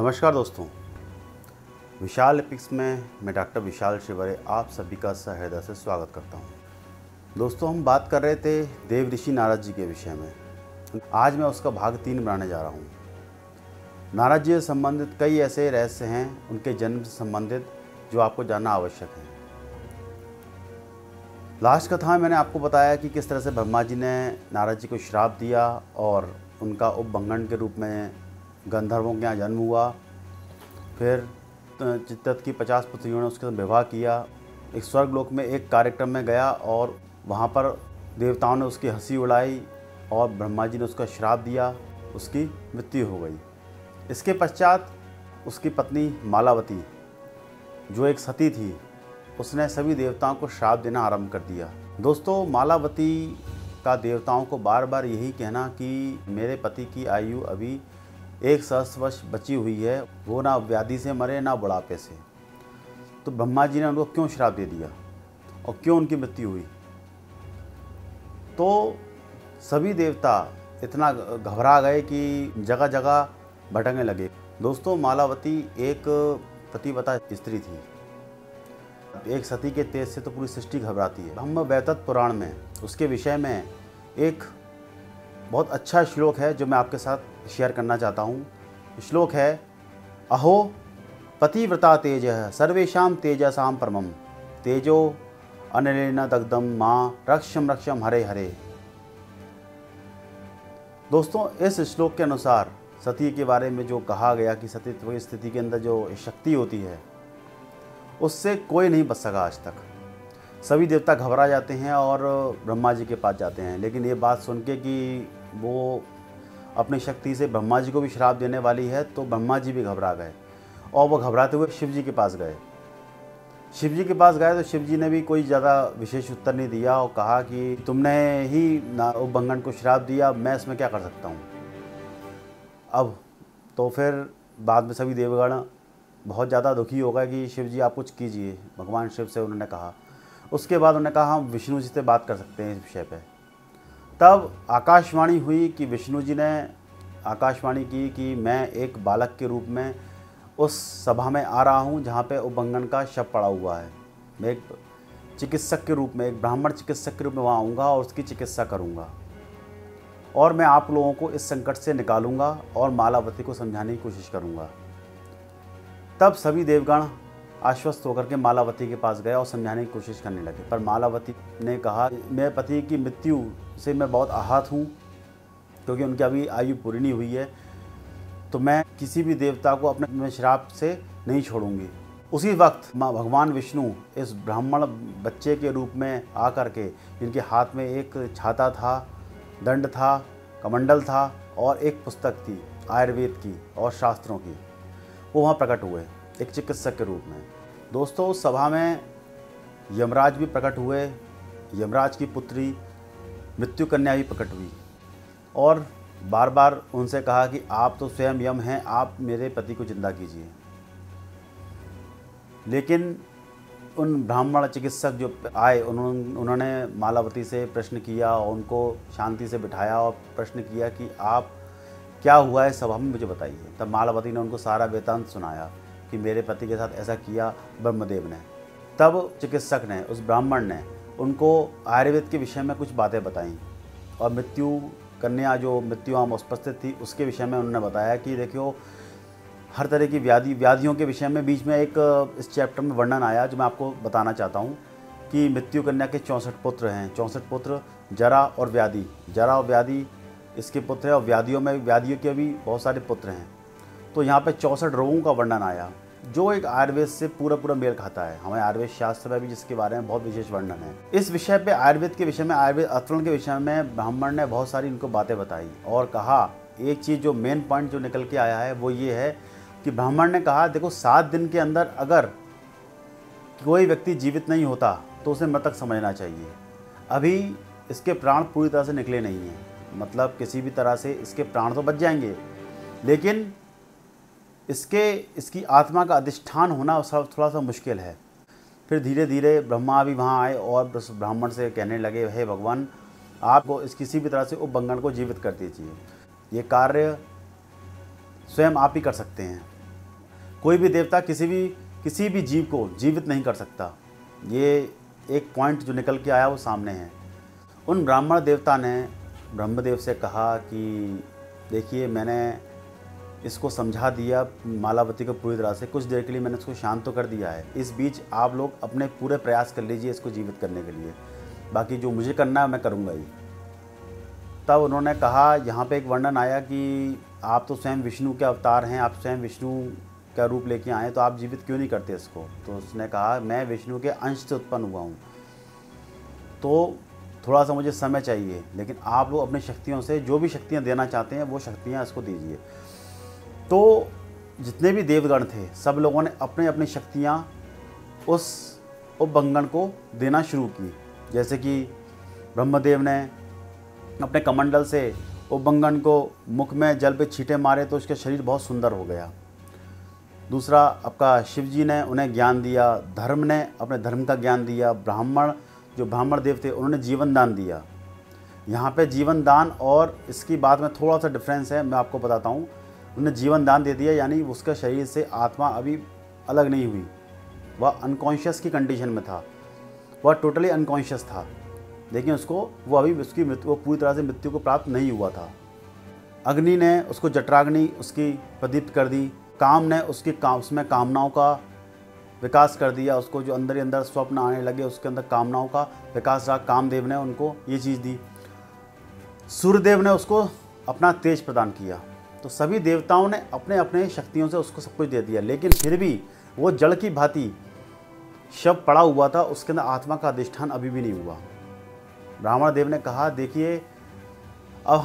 नमस्कार दोस्तों, विशाल एपिक्स में मैं डॉक्टर विशाल शिवरे आप सभी का सहृदय से स्वागत करता हूं। दोस्तों, हम बात कर रहे थे देव ऋषि नारद जी के विषय में। आज मैं उसका भाग 3 बनाने जा रहा हूं। नारद जी से संबंधित कई ऐसे रहस्य हैं, उनके जन्म से संबंधित, जो आपको जानना आवश्यक है। लास्ट कथा में मैंने आपको बताया कि किस तरह से ब्रह्मा जी ने नारद जी को श्राप दिया और उनका उपभंगन के रूप में गंधर्वों के यहाँ जन्म हुआ। फिर चित्तत की 50 पुत्रियों ने उसके साथ विवाह किया। एक स्वर्गलोक में एक कार्यक्रम में गया और वहाँ पर देवताओं ने उसकी हंसी उड़ाई और ब्रह्मा जी ने उसका श्राप दिया, उसकी मृत्यु हो गई। इसके पश्चात उसकी पत्नी मालावती, जो एक सती थी, उसने सभी देवताओं को श्राप देना आरंभ कर दिया। दोस्तों, मालावती का देवताओं को बार बार यही कहना कि मेरे पति की आयु अभी 1 सहस्र वर्ष बची हुई है, वो ना व्याधि से मरे ना बुढ़ापे से। तो ब्रह्मा जी ने उनको क्यों श्राप दे दिया और क्यों उनकी मृत्यु हुई? तो सभी देवता इतना घबरा गए कि जगह जगह भटकने लगे। दोस्तों, मालावती एक पतिव्रता स्त्री थी। एक सती के तेज से तो पूरी सृष्टि घबराती है। हम वैतत पुराण में उसके विषय में एक बहुत अच्छा श्लोक है जो मैं आपके साथ शेयर करना चाहता हूँ। श्लोक है, अहो पतिव्रता तेज सर्वेशाम तेजसाम परमम तेजो अनिलेन दग्धम माँ रक्षम रक्षम हरे हरे। दोस्तों, इस श्लोक के अनुसार सती के बारे में जो कहा गया कि सतीत्व की स्थिति के अंदर जो शक्ति होती है, उससे कोई नहीं बच सका आज तक। सभी देवता घबरा जाते हैं और ब्रह्मा जी के पास जाते हैं, लेकिन ये बात सुन के कि वो अपनी शक्ति से ब्रह्मा जी को भी श्राप देने वाली है, तो ब्रह्मा जी भी घबरा गए और वो घबराते हुए शिव जी के पास गए। शिव जी के पास गए तो शिव जी ने भी कोई ज़्यादा विशेष उत्तर नहीं दिया और कहा कि तुमने ही उपभंगन को श्राप दिया, मैं इसमें क्या कर सकता हूँ। अब तो फिर बाद में सभी देवगण बहुत ज़्यादा दुखी हो गए कि शिव जी आप कुछ कीजिए। भगवान शिव से उन्होंने कहा। उसके बाद उन्होंने कहा हम विष्णु जी से बात कर सकते हैं इस विषय पे। तब आकाशवाणी हुई कि विष्णु जी ने आकाशवाणी की कि मैं एक बालक के रूप में उस सभा में आ रहा हूँ जहाँ पे उपभंगन का शव पड़ा हुआ है। मैं एक चिकित्सक के रूप में, एक ब्राह्मण चिकित्सक के रूप में वहाँ आऊँगा और उसकी चिकित्सा करूँगा और मैं आप लोगों को इस संकट से निकालूंगा और मालावती को समझाने की कोशिश करूँगा। तब सभी देवगण आश्वस्त होकर के मालावती के पास गए और समझाने की कोशिश करने लगे, पर मालावती ने कहा मेरे पति की मृत्यु से मैं बहुत आहत हूँ, क्योंकि उनकी अभी आयु पूरी नहीं हुई है, तो मैं किसी भी देवता को अपने श्राप से नहीं छोड़ूंगी। उसी वक्त भगवान विष्णु इस ब्राह्मण बच्चे के रूप में आकर के, जिनके हाथ में एक छाता था, दंड था, कमंडल था और एक पुस्तक थी आयुर्वेद की और शास्त्रों की, वो वहाँ प्रकट हुए एक चिकित्सक के रूप में। दोस्तों, उस सभा में यमराज भी प्रकट हुए। यमराज की पुत्री मृत्यु कन्या भी प्रकट हुई और बार बार उनसे कहा कि आप तो स्वयं यम हैं, आप मेरे पति को जिंदा कीजिए। लेकिन उन ब्राह्मण चिकित्सक जो आए, उन्होंने मालावती से प्रश्न किया और उनको शांति से बिठाया और प्रश्न किया कि आप क्या हुआ है सभा में, मुझे बताइए। तब मालावती ने उनको सारा वृत्तांत सुनाया कि मेरे पति के साथ ऐसा किया ब्रह्मदेव ने। तब चिकित्सक ने, उस ब्राह्मण ने, उनको आयुर्वेद के विषय में कुछ बातें बताईं और मृत्यु कन्या जो मृत्यु आम उपस्थित थी उसके विषय में उन्होंने बताया कि देखियो, हर तरह की व्याधियों के विषय में बीच में एक इस चैप्टर में वर्णन आया जो मैं आपको बताना चाहता हूँ कि मृत्यु कन्या के 64 पुत्र हैं। 64 पुत्र जरा और व्याधि इसके पुत्र हैं और व्याधियों के भी बहुत सारे पुत्र हैं। तो यहाँ पे 64 रोगों का वर्णन आया जो एक आयुर्वेद से पूरा मेल खाता है। हमें आयुर्वेद शास्त्र में भी जिसके बारे में बहुत विशेष वर्णन है। इस विषय पे आयुर्वेद के विषय में, आयुर्वेद अतरण के विषय में ब्राह्मण ने बहुत सारी इनको बातें बताई और कहा, एक चीज़ जो मेन पॉइंट जो निकल के आया है वो ये है कि ब्राह्मण ने कहा देखो, 7 दिन के अंदर अगर कोई व्यक्ति जीवित नहीं होता तो उसे मृतक समझना चाहिए। अभी इसके प्राण पूरी तरह से निकले नहीं हैं, मतलब किसी भी तरह से इसके प्राण तो बच जाएंगे, लेकिन इसकी आत्मा का अधिष्ठान होना थोड़ा सा मुश्किल है। फिर धीरे धीरे ब्रह्मा भी वहाँ आए और ब्राह्मण से कहने लगे, हे भगवान, आपको इस किसी भी तरह से उपभंगन को जीवित कर दीजिए, ये कार्य स्वयं आप ही कर सकते हैं। कोई भी देवता किसी भी जीव को जीवित नहीं कर सकता। ये एक पॉइंट जो निकल के आया वो सामने है। उन ब्राह्मण देवता ने ब्रह्मदेव से कहा कि देखिए, मैंने इसको समझा दिया मालावती को पूरी तरह से, कुछ देर के लिए मैंने इसको शांत तो कर दिया है, इस बीच आप लोग अपने पूरे प्रयास कर लीजिए इसको जीवित करने के लिए, बाकी जो मुझे करना है मैं करूँगा ही। तब उन्होंने कहा, यहाँ पे एक वर्णन आया कि आप तो स्वयं विष्णु के अवतार हैं, आप स्वयं विष्णु का रूप लेके आए, तो आप जीवित क्यों नहीं करते इसको? तो उसने कहा, मैं विष्णु के अंश से उत्पन्न हुआ हूँ, तो थोड़ा सा मुझे समय चाहिए, लेकिन आप लोग अपनी शक्तियों से जो भी शक्तियाँ देना चाहते हैं वो शक्तियाँ इसको दीजिए। तो जितने भी देवगण थे सब लोगों ने अपनी अपनी शक्तियाँ उस उपबंगन को देना शुरू की। जैसे कि ब्रह्मदेव ने अपने कमंडल से उपबंगन को मुख में जल पे छींटे मारे तो उसका शरीर बहुत सुंदर हो गया। दूसरा, आपका शिव जी ने उन्हें ज्ञान दिया, धर्म ने अपने धर्म का ज्ञान दिया, ब्राह्मण देव थे उन्होंने जीवन दान दिया। यहाँ पे जीवन दान और इसकी बात में थोड़ा सा डिफरेंस है, मैं आपको बताता हूँ। उन्होंने जीवन दान दे दिया यानी उसका शरीर से आत्मा अभी अलग नहीं हुई, वह अनकॉन्शियस की कंडीशन में था, वह टोटली अनकॉन्शियस था, लेकिन वो अभी उसकी मृत्यु, वो पूरी तरह से मृत्यु को प्राप्त नहीं हुआ था। अग्नि ने उसको जठराग्नि उसकी प्रदीप्त कर दी, काम ने उसमें कामनाओं का विकास कर दिया, उसको जो अंदर ही अंदर स्वप्न आने लगे उसके अंदर कामनाओं का विकास रहा, कामदेव ने उनको ये चीज़ दी। सूर्यदेव ने उसको अपना तेज प्रदान किया। तो सभी देवताओं ने अपने अपने शक्तियों से उसको सब कुछ दे दिया, लेकिन फिर भी वो जड़ की भांति शव पड़ा हुआ था, उसके अंदर आत्मा का अधिष्ठान अभी भी नहीं हुआ। ब्राह्मण देव ने कहा, देखिए अब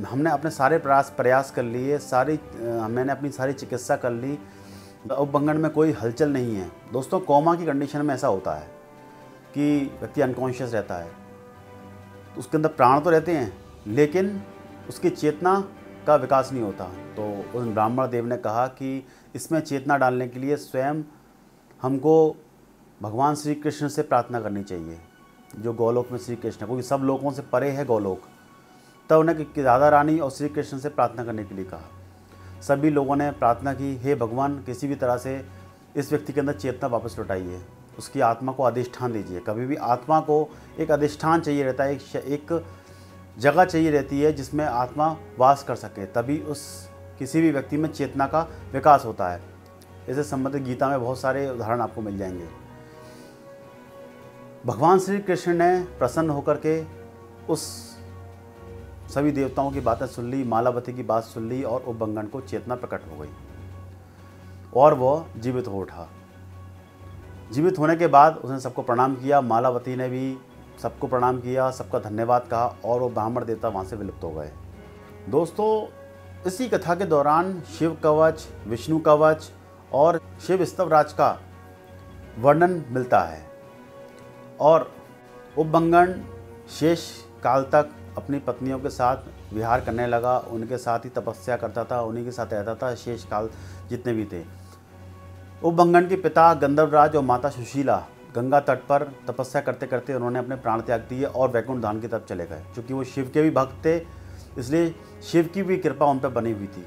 हमने अपने सारे प्रयास कर लिए, मैंने अपनी सारी चिकित्सा कर ली, उपबंगन में कोई हलचल नहीं है। दोस्तों, कोमा की कंडीशन में ऐसा होता है कि व्यक्ति अनकॉन्शियस रहता है, तो उसके अंदर प्राण तो रहते हैं लेकिन उसकी चेतना का विकास नहीं होता। तो उस ब्राह्मण देव ने कहा कि इसमें चेतना डालने के लिए स्वयं हमको भगवान श्री कृष्ण से प्रार्थना करनी चाहिए, जो गोलोक में श्री कृष्ण, क्योंकि सब लोगों से परे है गोलोक। तब उन्हें राधा रानी और श्री कृष्ण से प्रार्थना करने के लिए कहा। सभी लोगों ने प्रार्थना की, हे भगवान, किसी भी तरह से इस व्यक्ति के अंदर चेतना वापस लौटाइए, उसकी आत्मा को अधिष्ठान दीजिए। कभी भी आत्मा को एक अधिष्ठान चाहिए रहता है, एक जगह चाहिए रहती है जिसमें आत्मा वास कर सके, तभी उस किसी भी व्यक्ति में चेतना का विकास होता है। इससे संबंधित गीता में बहुत सारे उदाहरण आपको मिल जाएंगे। भगवान श्री कृष्ण ने प्रसन्न होकर के उस सभी देवताओं की बातें सुन ली, मालावती की बात सुन ली और उपबंगन को चेतना प्रकट हो गई और वह जीवित हो उठा। जीवित होने के बाद उसने सबको प्रणाम किया, मालावती ने भी सबको प्रणाम किया, सबका धन्यवाद कहा और वो ब्राह्मण देवता वहाँ से विलुप्त हो गए। दोस्तों, इसी कथा के दौरान शिव कवच, विष्णु कवच और शिव स्तवराज का वर्णन मिलता है और उपबंगन शेष काल तक अपनी पत्नियों के साथ विहार करने लगा, उनके साथ ही तपस्या करता था, उन्हीं के साथ रहता था शेष काल जितने भी थे। उपबंगन के पिता गंधर्वराज और माता सुशीला गंगा तट पर तपस्या करते करते उन्होंने अपने प्राण त्याग दिए और वैकुंठ धाम की तरफ चले गए। क्योंकि वो शिव के भी भक्त थे, इसलिए शिव की भी कृपा उन पर बनी हुई थी।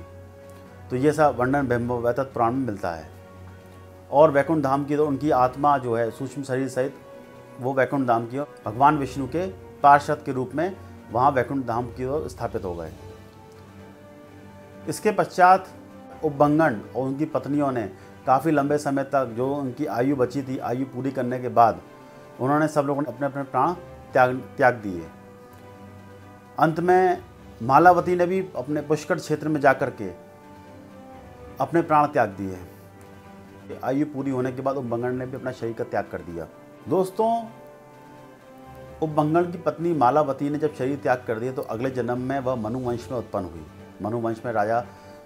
तो ये सब वर्णन ब्रह्मवैवर्त पुराण में मिलता है। और वैकुंठ धाम की तो उनकी आत्मा जो है सूक्ष्म शरीर सहित वो वैकुंठ धाम की भगवान विष्णु के पार्षद के रूप में वहाँ वैकुंठ धाम की ओर स्थापित हो गए। इसके पश्चात उपबंगन और उनकी पत्नियों ने काफ़ी लंबे समय तक, जो उनकी आयु बची थी, आयु पूरी करने के बाद उन्होंने सब लोगों ने अपने अपने प्राण त्याग दिए। अंत में मालावती ने भी अपने पुष्कर क्षेत्र में जाकर के अपने प्राण त्याग दिए। आयु पूरी होने के बाद उपबंगन ने भी अपना शरीर का त्याग कर दिया। दोस्तों, उपबंगन की पत्नी मालावती ने जब शरीर त्याग कर दिया तो अगले जन्म में वह मनु वंश में उत्पन्न हुई। मनु वंश में राजा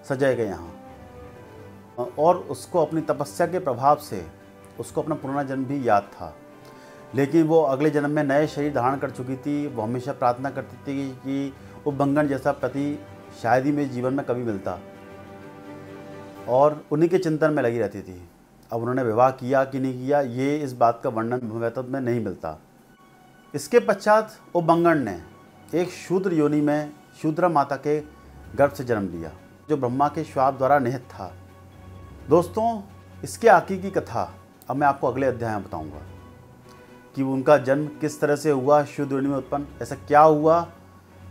सजाए गए यहाँ, और उसको अपनी तपस्या के प्रभाव से उसको अपना पुराना जन्म भी याद था। लेकिन वो अगले जन्म में नए शरीर धारण कर चुकी थी। वो हमेशा प्रार्थना करती थी कि उपबंगन जैसा पति शायद ही मेरे जीवन में कभी मिलता, और उन्हीं के चिंतन में लगी रहती थी। अब उन्होंने विवाह किया कि नहीं किया, ये इस बात का वर्णन ब्रह्मवैवर्त में नहीं मिलता। इसके पश्चात उपबंगन ने एक शूद्र योनि में शूद्रा माता के गर्भ से जन्म लिया, जो ब्रह्मा के श्राप द्वारा निहित था। दोस्तों, इसके आगे की कथा अब मैं आपको अगले अध्याय में बताऊंगा कि उनका जन्म किस तरह से हुआ, शुद्ध योनि में उत्पन्न, ऐसा क्या हुआ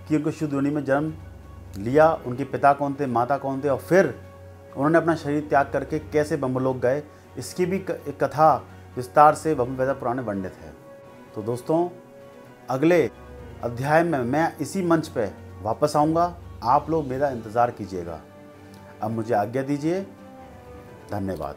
कि उनको शुद्ध योनि में जन्म लिया, उनके पिता कौन थे, माता कौन थे, और फिर उन्होंने अपना शरीर त्याग करके कैसे ब्रह्मलोक गए, इसकी भी एक कथा विस्तार से ब्रह्मवेदा पुराण में वर्णित है। तो दोस्तों, अगले अध्याय में मैं इसी मंच पे वापस आऊँगा, आप लोग मेरा इंतज़ार कीजिएगा। अब मुझे आज्ञा दीजिए। धन्यवाद।